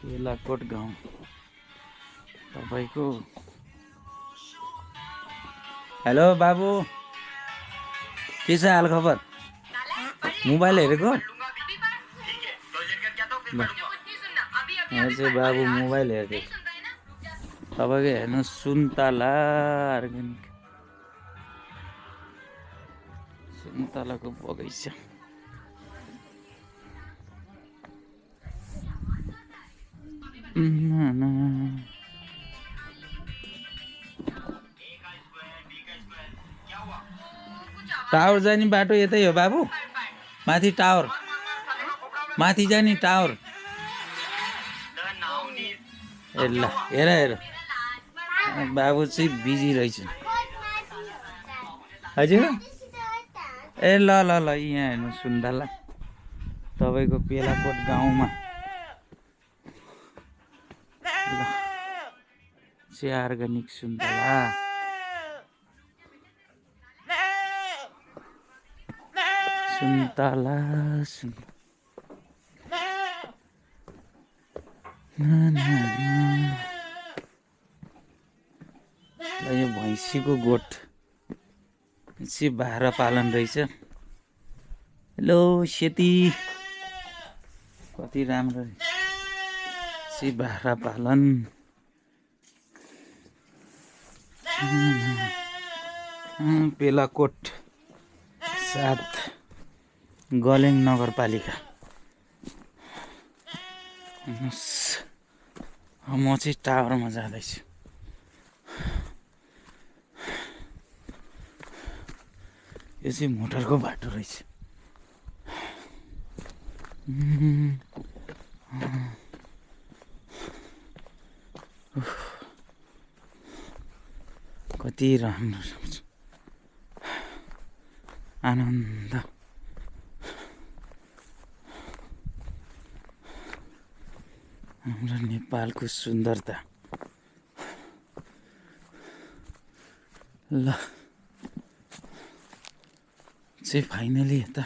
बेलाकोट गाउँ तपाईको। हेलो बाबु, के छ हाल खबर? मोबाइल हेरेको? यहाँ चाहिँ बाबु मोबाइल हेर्दै। तपाईको हेर्नु सुन्तला अर्ग्यानिक सुन्तलाको बगैँचा। टावर जाने बाटो यतै हो बाबु? माथि टावर, माथि जाने टावर। ए ल हेर हेर, बाबु चाहिँ बिजी रहेछ। हजुर ए ल ल ल, यहाँ हेर्नु सुन्तला तपाईको बेलाकोट गाउँमा। ल चाहिँ अर्ग्यानिक सुन्तला। सुन्तला यो भैँसीको गोठ चाहिँ बाह्र पालन रहेछ। हेलो सेती, कति राम्रो चाहिँ बाह्र पालन। बेलाकोट 7 गलेङ नगरपालिका। म चाहिँ टावरमा जाँदैछु। यो चाहिँ मोटरको बाटो रहेछ। कति राम्रो आनन्द। हाम्रो नेपालको सुन्दरता। ल चाहिँ फाइनली यता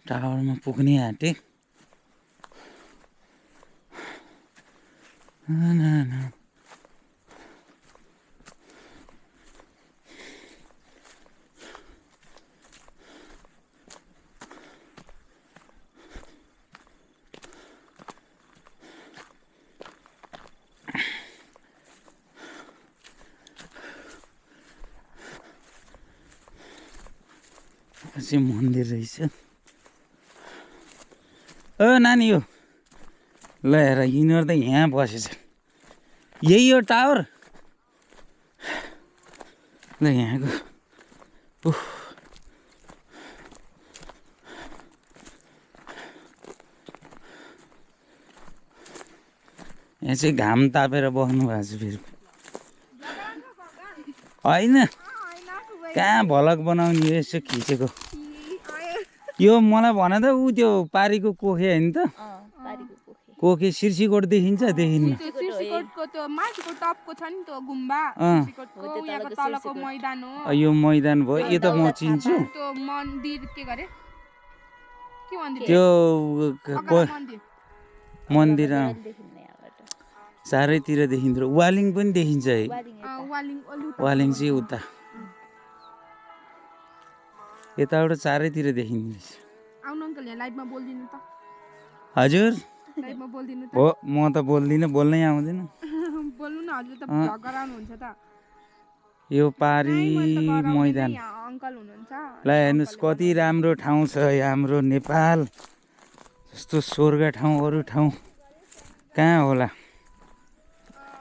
टावरमा पुग्ने आँटे। चाहिँ मन्दिर रहेछ। ओ नानी हो, ल हेर यिनीहरू त यहाँ बसेछ। यही हो टावर। ल यहाँको यहाँ चाहिँ घाम तापेर बस्नु भएको छ फेरि। होइन कहाँ भलक बनाउने यसो खिचेको। यो मलाई भन त, ऊ त्यो पारीको कोखे होइन त? कोखे सिर्सीकोट देखिन्छ देखिन्न? यो मैदान भयो। यो त म चिन्छु। त्यो मन्दिर चारैतिर देखिन्छ। वालिङ पनि देखिन्छ है? वालिङ चाहिँ उता यताबाट चारैतिर देखिन्छ। हजुर हो, म त बोल्दिनँ, बोल्नै आउँदैन। यो पारी मैदान। ल हेर्नुहोस् कति राम्रो ठाउँ छ हाम्रो नेपाल। जस्तो स्वर्ग ठाउँ अरू ठाउँ कहाँ होला।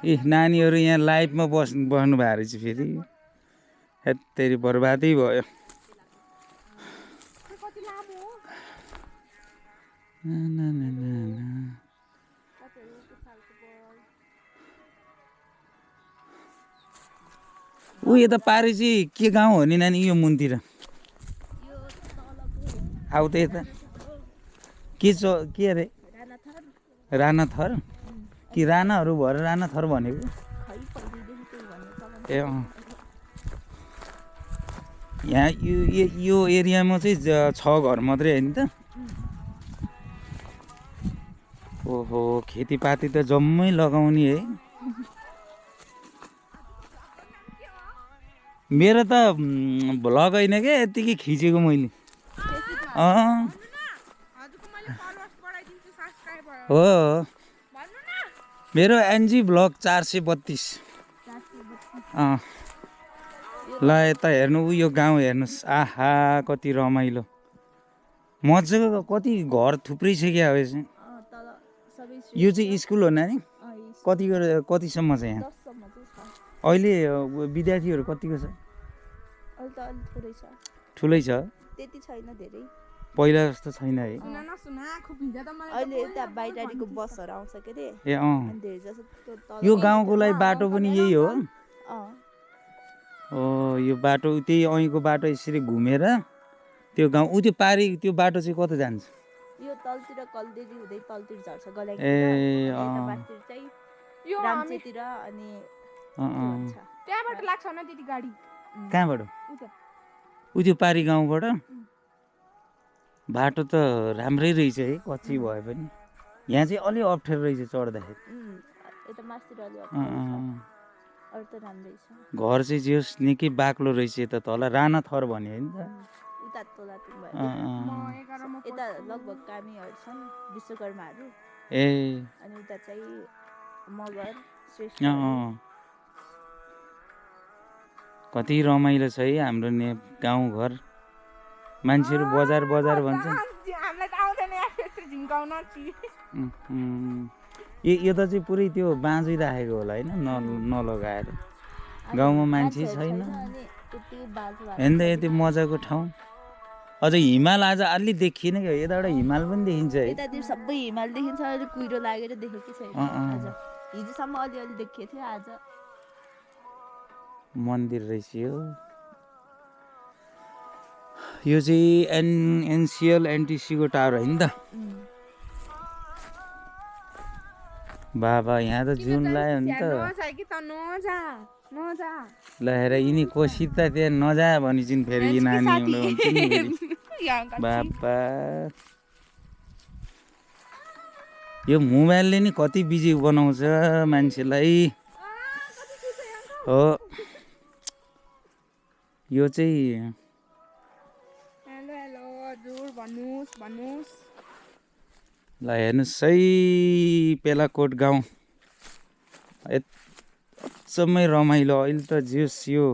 ए नानीहरू यहाँ लाइभमा बस्नु भएको रहेछ फेरि। हेत्तेरी बर्बादै भयो। ऊ यो त पारी चाहिँ के गाउँ हो नि नानी? यो मुनतिर आउ त यता के अरे रानाथर कि राणाहरू भएर रानाथर भनेको? ए यहाँ यो एरियामा चाहिँ 6 घर मात्रै होइन त? ओहो खेतीपाती त जम्मै लगाउने है। मेरो त भ्लग होइन क्या यत्तिकै खिचेको मैले। हो मेरो एनजी भ्लग 432। ल यता हेर्नु यो गाउँ हेर्नुहोस् आहा कति रमाइलो मजाको कति घर थुप्रै छ क्या हो यो चाहिँ स्कुल हो नानी कतिसम्म छ यहाँ अहिले विद्यार्थीहरू कतिको छ ठुलै छ त्यति छैन धेरै पहिला जस्तो छैन है अहिले यता बाइटारीको बसहरू आउँछ के रे ए अनि धेरै जसो यो गाउँको लागि बाटो पनि यही हो ओ यो बाटो त्यही ऐको बाटो यसरी घुमेर त्यो गाउँ उ त्यो पारी त्यो बाटो चाहिँ कता जान्छ यो तलतिर कलदेरी हुँदै तलतिर झर्छ गल्याङतिर ए यता बासतिर चाहिँ यो रामचेतिर अनि त्यहाँबाट लाग्छ न त्यति गाडी कहाँबाट उ त्यो पारी गाउँबाट बाटो त राम्रै रहेछ है कच्ची भए पनि यहाँ चाहिँ अलि अप्ठ्यारो रहेछ चढ्दाखेरि यता मासतिर अलि अप्ठ्यारो अरू त राम्रै छ घर चाहिँ जियोस् निकै बाक्लो रहेछ यता तल राणा थर भन्यो होइन त उता तोलातिर भयो यता लगभग कामीहरू छन् विश्वकर्माहरू ए अनि उता चाहिँ मगर श्रेष्ठ कति रमाइलो छ है हाम्रो गाउँघर मान्छेहरू बजार बजार भन्छन् यता चाहिँ पुरै त्यो बाँझै राखेको होला होइन नलगाएर गाउँमा मान्छे छैन हेर्दा यति मजाको ठाउँ अझ हिमाल आज अलि देखिएन क्या यताबाट हिमाल पनि देखिन्छ है यतातिर सबै हिमाल देखिन्छ अहिले कुहिरो लागेर देखेकै छैन आज हिजोसम्म अलिअलि देखिएको थियो आज मन्दिर रहेछ यो चाहिँ एनसिएल एनटिसीको टावर होइन त बाबा यहाँ त जुन लाग्यो नि त ल हेर यिनी कोसित त त्यहाँ नजा भनिन् फेरि यी नानी हुन्छ नि बाबा यो मोबाइलले नि कति बिजी बनाउँछ मान्छेलाई हो यो चाहिँ ल हेर्नुहोस् है पेलाकोट गाउँ एकदमै रमाइलो अहिले त जोस् यो